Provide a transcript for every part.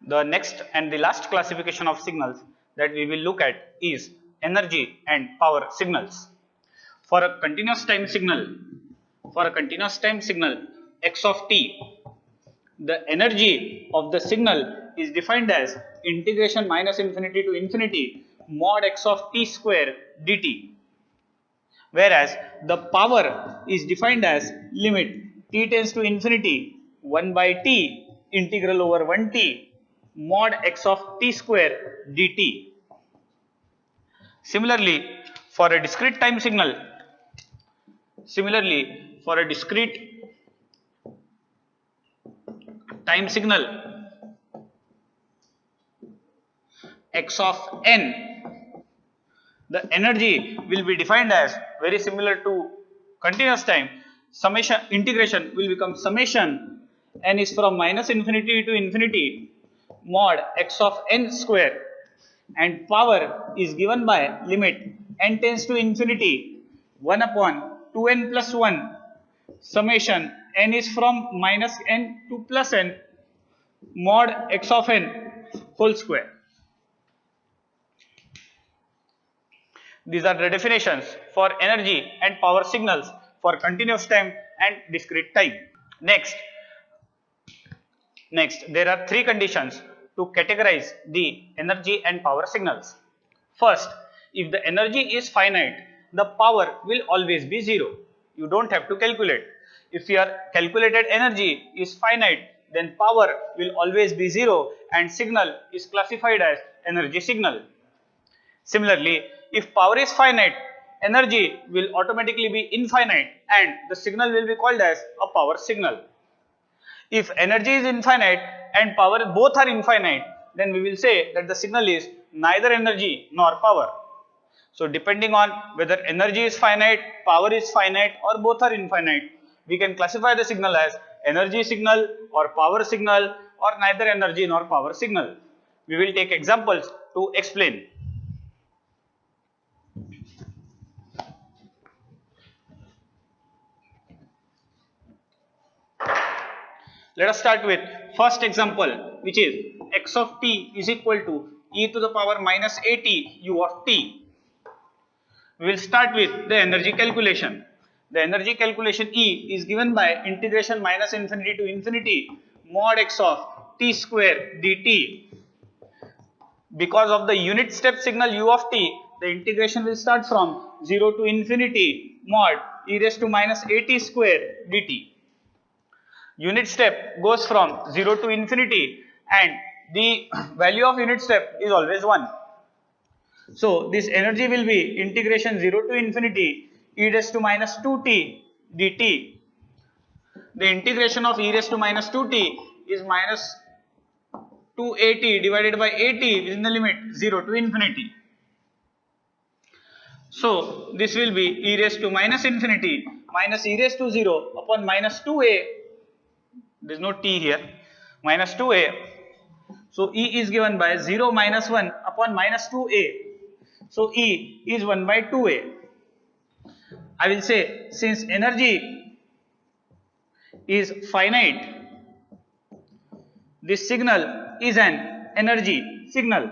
The next and the last classification of signals that we will look at is energy and power signals. For a continuous time signal, x of t, the energy of the signal is defined as integration minus infinity to infinity mod x of t square dt, whereas the power is defined as limit t tends to infinity 1 by t integral over 1t mod x of t square dt. Similarly, for a discrete time signal, x of n, the energy will be defined as very similar to continuous time. Summation integration will become summation n is from minus infinity to infinity mod x of n square, and power is given by limit n tends to infinity 1 upon 2n plus 1 summation n is from minus n to plus n mod x of n whole square. These are the definitions for energy and power signals for continuous time and discrete time. Next, there are three conditions to categorize the energy and power signals. First, if the energy is finite, the power will always be 0. You don't have to calculate. If your calculated energy is finite, then power will always be 0 and signal is classified as energy signal. Similarly, if power is finite, energy will automatically be infinite and the signal will be called as a power signal. If energy is infinite and power both are infinite, then we will say that the signal is neither energy nor power. So depending on whether energy is finite, power is finite, or both are infinite, we can classify the signal as energy signal or power signal or neither energy nor power signal. We will take examples to explain. Let us start with first example, which is x of t is equal to e to the power minus at u of t. We will start with the energy calculation. The energy calculation E is given by integration minus infinity to infinity mod x of t square dt. Because of the unit step signal u of t, the integration will start from 0 to infinity mod e raised to minus at square dt. Unit step goes from 0 to infinity and the value of unit step is always 1. So this energy will be integration 0 to infinity e raised to minus 2t dt. The integration of e raised to minus 2t is minus 2at divided by at within the limit 0 to infinity. So this will be e raised to minus infinity minus e raised to 0 upon minus 2a. There is no t here, minus 2a. So E is given by 0 minus 1 upon minus 2a. So E is 1 by 2a. I will say since energy is finite, this signal is an energy signal.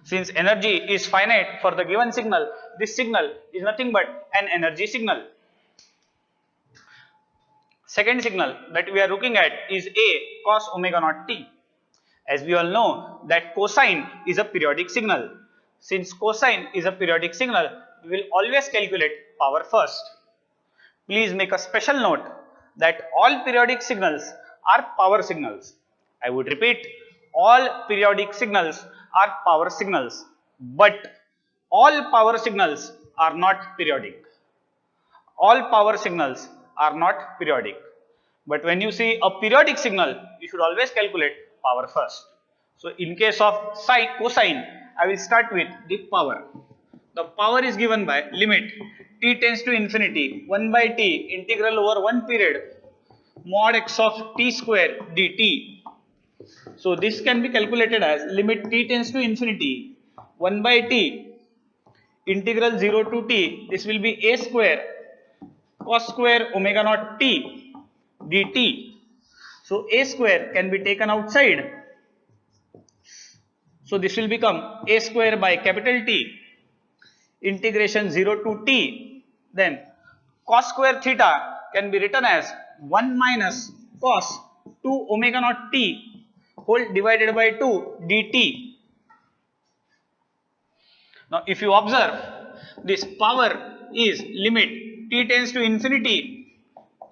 Since energy is finite for the given signal, this signal is nothing but an energy signal. Second signal that we are looking at is A cos omega naught t. As we all know that cosine is a periodic signal. Since cosine is a periodic signal, we will always calculate power first. Please make a special note that all periodic signals are power signals. I would repeat, all periodic signals are power signals, but all power signals are not periodic. All power signals are not periodic. But when you see a periodic signal, you should always calculate power first. So in case of cosine, I will start with the power. The power is given by limit t tends to infinity 1 by t integral over 1 period mod x of t square dt. So this can be calculated as limit t tends to infinity 1 by t integral 0 to t. This will be a square cos square omega naught t dt. So a square can be taken outside. So this will become a square by capital T integration 0 to t. Then cos square theta can be written as 1 minus cos 2 omega naught t whole divided by 2 dt. Now if you observe, this power is limit t tends to infinity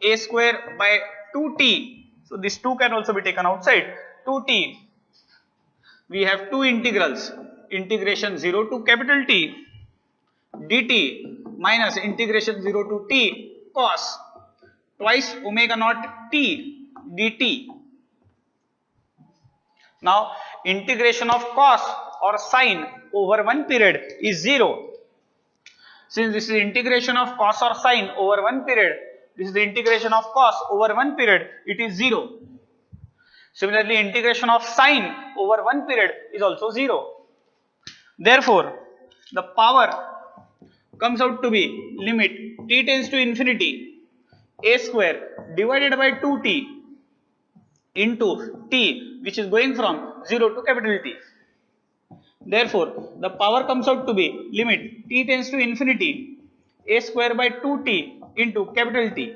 a square by 2t. So this 2 can also be taken outside. 2t, we have two integrals, integration 0 to capital T dt minus integration 0 to t cos twice omega naught t dt. Now integration of cos or sine over one period is 0. Since this is integration of cos or sine over one period, this is the integration of cos over one period, it is 0. Similarly, integration of sine over one period is also 0. Therefore, the power comes out to be limit t tends to infinity a square divided by 2t into t, which is going from 0 to capital T. Therefore, the power comes out to be limit t tends to infinity a square by 2t into capital T.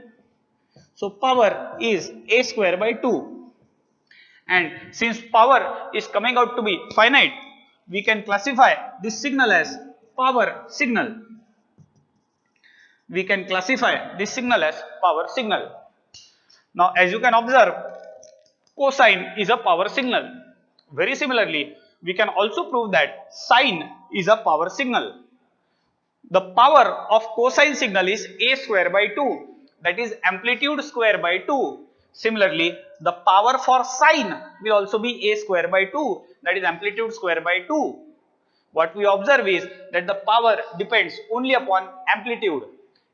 So power is a square by 2. And since power is coming out to be finite, we can classify this signal as power signal. We can classify this signal as power signal. Now as you can observe, cosine is a power signal. Very similarly, we can also prove that sine is a power signal. The power of cosine signal is a square by 2, that is amplitude square by 2. Similarly, the power for sine will also be a square by 2, that is amplitude square by 2. What we observe is that the power depends only upon amplitude.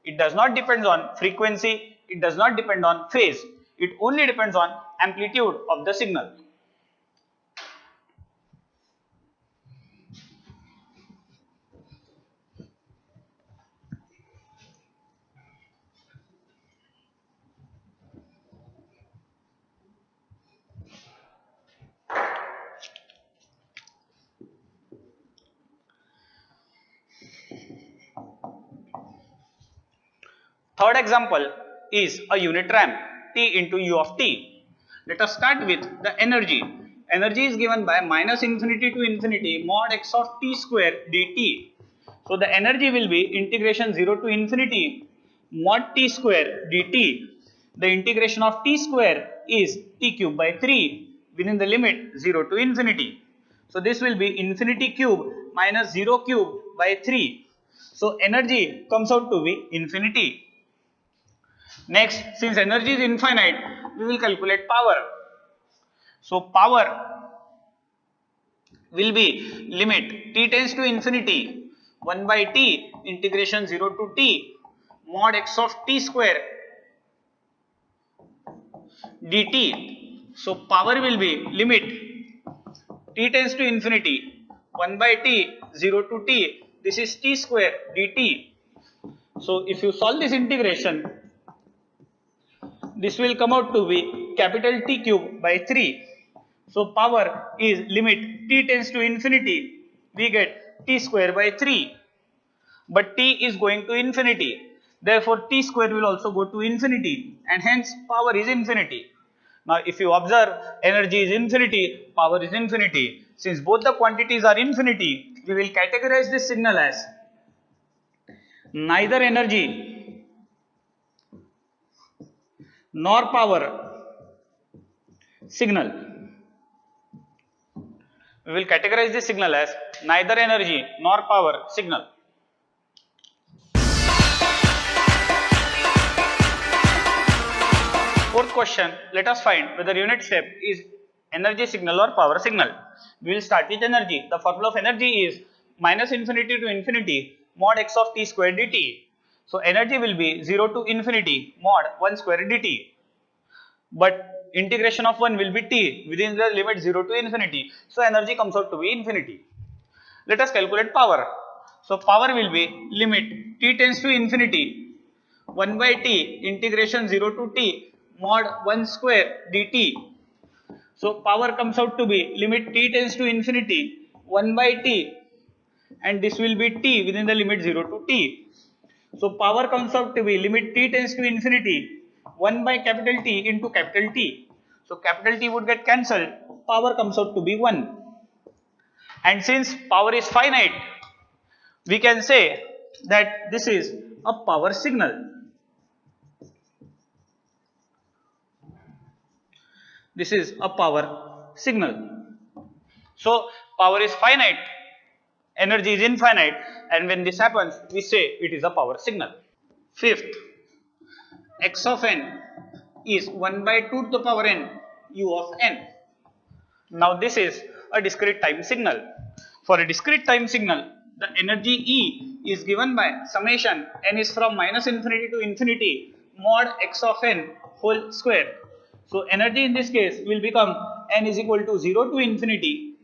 It does not depend on frequency, it does not depend on phase. It only depends on amplitude of the signal. Third example is a unit ramp t into u of t. Let us start with the energy. Energy is given by minus infinity to infinity mod x of t square dt. So the energy will be integration 0 to infinity mod t square dt. The integration of t square is t cube by 3 within the limit 0 to infinity. So this will be infinity cube minus 0 cube by 3. So energy comes out to be infinity. Next, since energy is infinite, we will calculate power. So power will be limit t tends to infinity 1 by t integration 0 to t mod x of t square dt. So power will be limit t tends to infinity 1 by t 0 to t, this is t square dt. So if you solve this integration, this will come out to be capital T cube by 3. So power is limit t tends to infinity, we get t square by 3. But t is going to infinity, therefore t square will also go to infinity and hence power is infinity. Now if you observe, energy is infinity, power is infinity. Since both the quantities are infinity, we will categorize this signal as neither energy nor power signal. We will categorize this signal as neither energy nor power signal. Fourth question, let us find whether unit step is energy signal or power signal. We will start with energy. The formula of energy is minus infinity to infinity mod x of t square dt. So energy will be 0 to infinity mod 1 square dt. But integration of 1 will be t within the limit 0 to infinity. So energy comes out to be infinity. Let us calculate power. So power will be limit t tends to infinity 1 by t integration 0 to t mod 1 square dt. So power comes out to be limit t tends to infinity 1 by t, and this will be t within the limit 0 to t. So power comes out to be limit t tends to infinity 1 by capital T into capital T. So capital T would get cancelled, power comes out to be 1. And since power is finite, we can say that this is a power signal. This is a power signal. So power is finite, energy is infinite, and when this happens, we say it is a power signal. Fifth, x of n is 1 by 2 to the power n u of n. Now this is a discrete time signal. For a discrete time signal, the energy E is given by summation n is from minus infinity to infinity mod x of n whole square. So energy in this case will become n is equal to 0 to infinity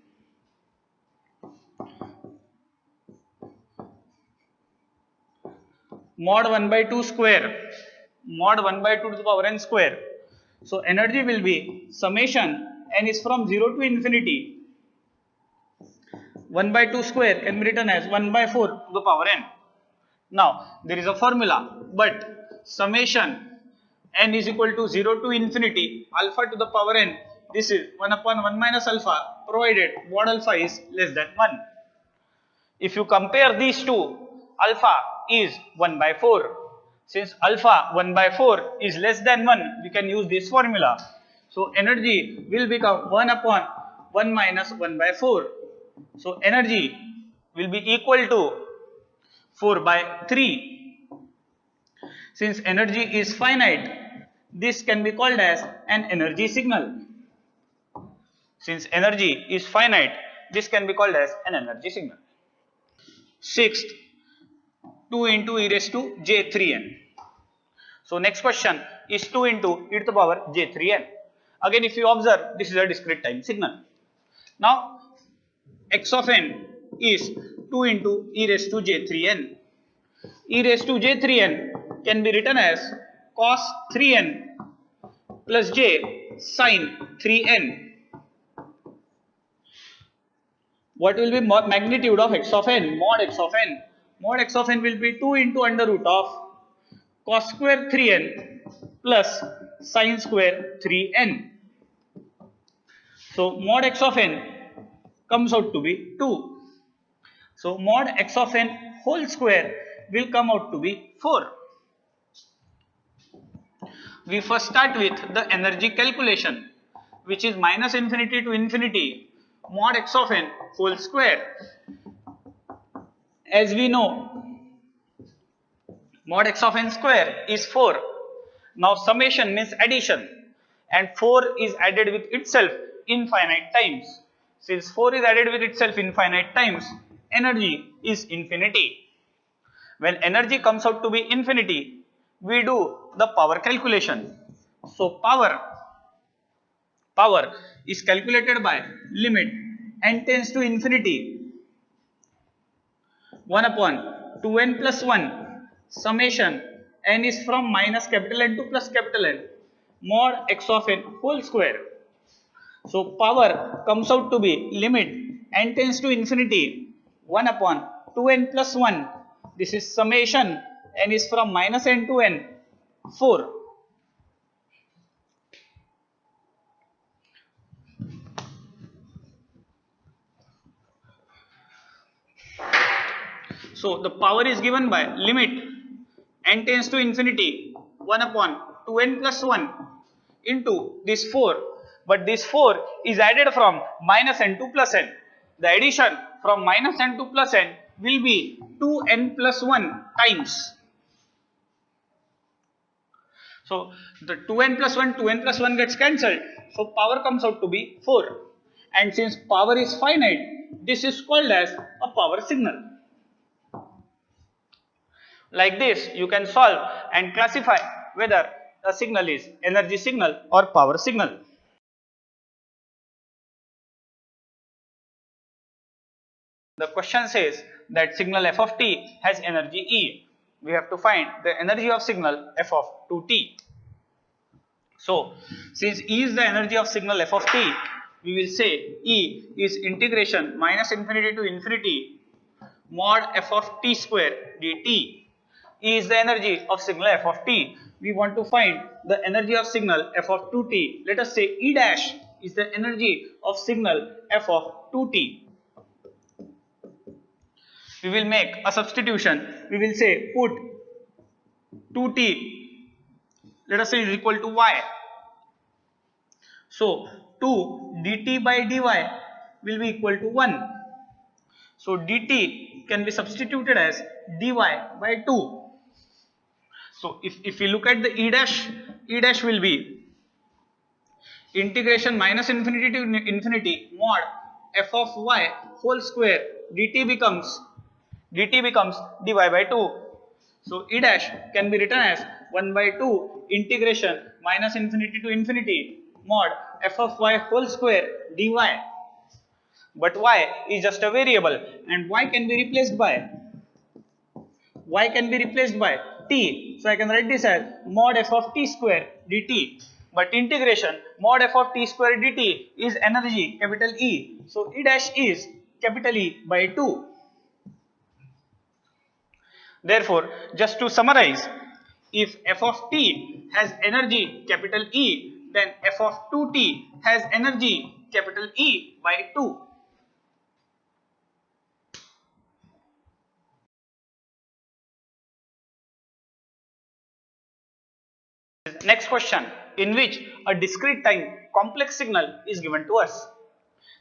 mod 1 by 2 square, mod 1 by 2 to the power n square. So energy will be summation n is from 0 to infinity 1 by 2 square can be written as 1 by 4 to the power n. Now there is a formula, but summation n is equal to 0 to infinity alpha to the power n, this is 1 upon 1 minus alpha provided mod alpha is less than 1. If you compare these two, alpha is 1 by 4. Since alpha 1 by 4 is less than 1, we can use this formula. So energy will become 1 upon 1 minus 1 by 4. So energy will be equal to 4 by 3. Since energy is finite, this can be called as an energy signal. Since energy is finite, this can be called as an energy signal. Sixth, 2 into e raised to j3n. So next question is 2 into e to the power j3n. Again, if you observe, this is a discrete time signal. Now x of n is 2 into e raised to j3n. E raised to j3n can be written as cos 3n plus j sin 3n. What will be magnitude of x of n? Mod x of n. Mod x of n will be 2 into under root of cos square 3n plus sin square 3n. So mod x of n comes out to be 2. So mod x of n whole square will come out to be 4. We first start with the energy calculation, which is minus infinity to infinity mod x of n whole square. As we know, mod x of n square is 4. Now summation means addition, and 4 is added with itself infinite times. Since 4 is added with itself infinite times, energy is infinity. When energy comes out to be infinity, we do the power calculation. So power is calculated by limit n tends to infinity 1 upon 2n plus 1 summation n is from minus capital N to plus capital N mod x of n whole square. So power comes out to be limit n tends to infinity 1 upon 2n plus 1. This is summation n is from minus n to n 4. So the power is given by limit n tends to infinity 1 upon 2n plus 1 into this 4, but this 4 is added from minus n to plus n. The addition from minus n to plus n will be 2n plus 1 times. So the 2n plus 1 gets cancelled, so power comes out to be 4. And since power is finite, this is called as a power signal. Like this, you can solve and classify whether a signal is energy signal or power signal. The question says that signal f of t has energy E. We have to find the energy of signal f of 2t. So since E is the energy of signal f of t, we will say E is integration minus infinity to infinity mod f of t square dt. E is the energy of signal f of t. We want to find the energy of signal f of 2t. Let us say E dash is the energy of signal f of 2t. We will make a substitution. We will say put 2t, let us say, is equal to y. So 2 dt by dy will be equal to 1. So dt can be substituted as dy by 2. So if we look at the E dash will be integration minus infinity to infinity mod f of y whole square dt becomes dy by 2. So E dash can be written as 1 by 2 integration minus infinity to infinity mod f of y whole square dy. But y is just a variable and y can be replaced by t. So I can write this as mod f of t square dt. But integration mod f of t square dt is energy capital E. So E dash is capital E by 2. Therefore, just to summarize, if f of t has energy capital E, then f of 2t has energy capital E by 2. Next question, in which a discrete time complex signal is given to us.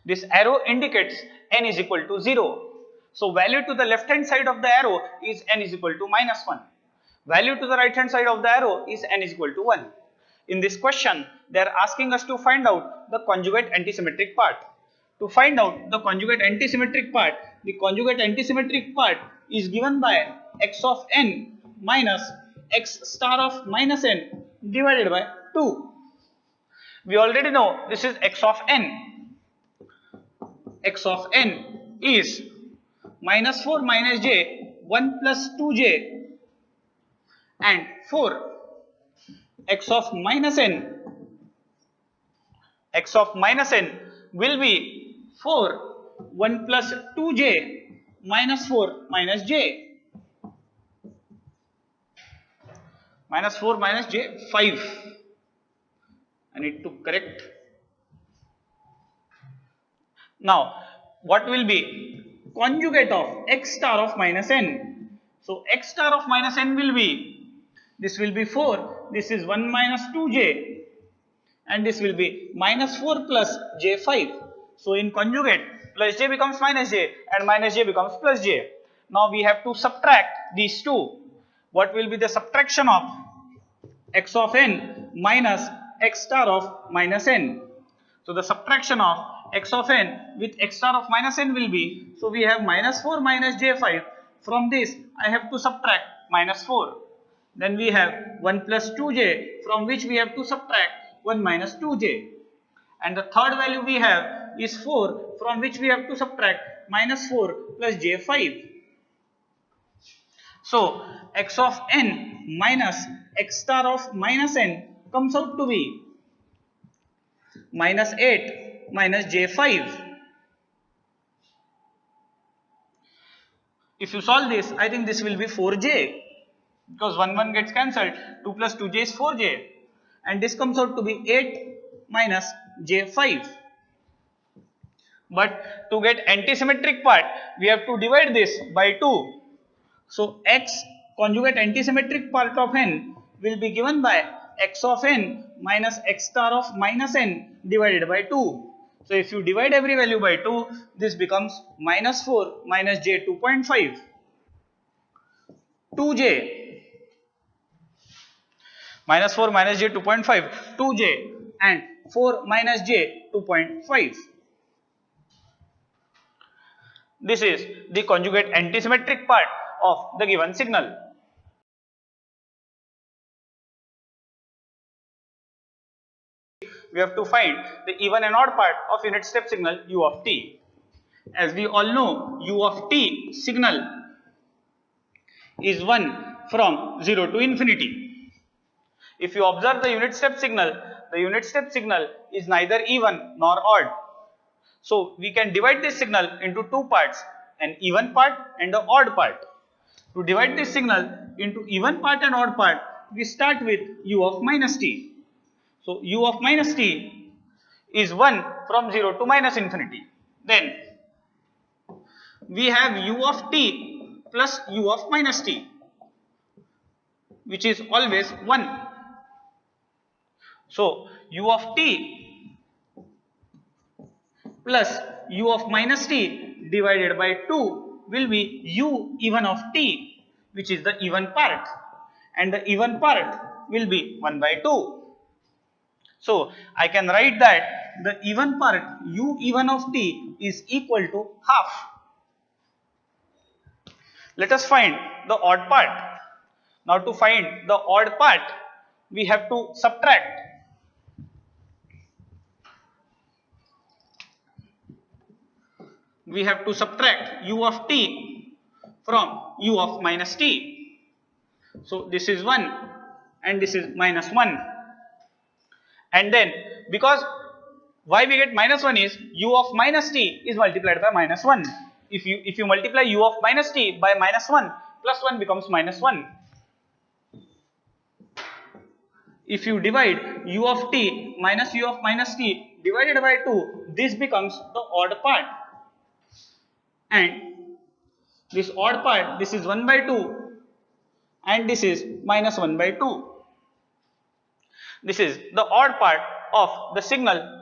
This arrow indicates n is equal to 0. So value to the left hand side of the arrow is n is equal to minus 1. Value to the right hand side of the arrow is n is equal to 1. In this question, they are asking us to find out the conjugate antisymmetric part. To find out the conjugate antisymmetric part, the conjugate antisymmetric part is given by x of n minus x star of minus n divided by 2. We already know this is x of n. X of n is minus 4 minus j 1 plus 2j and 4. X of minus n will be 4 1 plus 2j minus 4 minus j minus 4 minus j 5. I need to correct. Now what will be conjugate of x star of minus n? So x star of minus n will be, this will be 4, this is 1 minus 2j and this will be minus 4 plus j5. So in conjugate, plus j becomes minus j and minus j becomes plus j. Now we have to subtract these two. What will be the subtraction of x of n minus x star of minus n? So the subtraction of x of n with x star of minus n will be, so we have minus 4 minus j5. From this I have to subtract minus 4. Then we have 1 plus 2j, from which we have to subtract 1 minus 2j. And the third value we have is 4, from which we have to subtract minus 4 plus j5. So x of n minus x star of minus n comes out to be minus 8 minus j5. If you solve this, I think this will be 4j, because 1 gets cancelled, 2 plus 2j is 4j, and this comes out to be 8 minus j5. But to get antisymmetric part, we have to divide this by 2. So x conjugate antisymmetric part of n will be given by x of n minus x star of minus n divided by 2. So if you divide every value by 2, this becomes minus 4 minus j 2.5. 2j minus 4 minus j 2.5, 2j and 4 minus j 2.5. This is the conjugate antisymmetric part of the given signal. We have to find the even and odd part of unit step signal u of t. As we all know, u of t signal is 1 from 0 to infinity. If you observe the unit step signal is neither even nor odd. So we can divide this signal into two parts, an even part and an odd part. To divide this signal into even part and odd part, we start with u of minus t. So u of minus t is 1 from 0 to minus infinity. Then we have u of t plus u of minus t, which is always 1. So u of t plus u of minus t divided by 2 will be u even of t, which is the even part, and the even part will be 1 by 2. So I can write that the even part u even of t is equal to half. Let us find the odd part. Now to find the odd part, we have to subtract. We have to subtract u of t from u of minus t. So this is 1 and this is minus 1. And then because why we get minus 1 is u of minus t is multiplied by minus 1. If you multiply u of minus t by minus 1, plus 1 becomes minus 1. If you divide u of t minus u of minus t divided by 2, this becomes the odd part. And this odd part, this is 1 by 2 and this is minus 1 by 2. This is the odd part of the signal